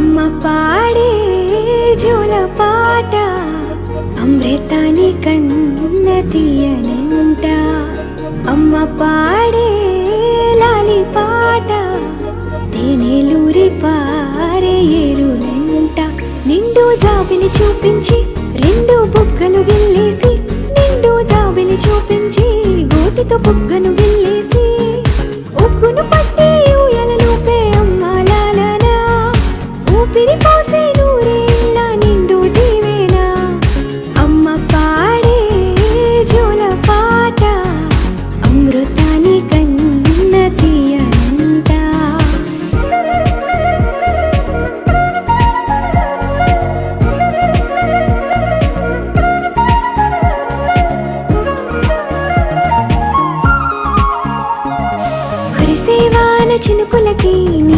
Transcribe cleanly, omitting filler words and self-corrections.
అమ్మ పాడే జోల పాట అమృతాని కన్న తీయనంట. అమ్మ పాడే లాలి పాట తేనెలూరి పారే ఏరులంట. నిండు జాబిలి చూపించి రెండు బుగ్గలు గిల్లేసి, నిండు జాబిలి చూపించి గోటితో బుగ్గను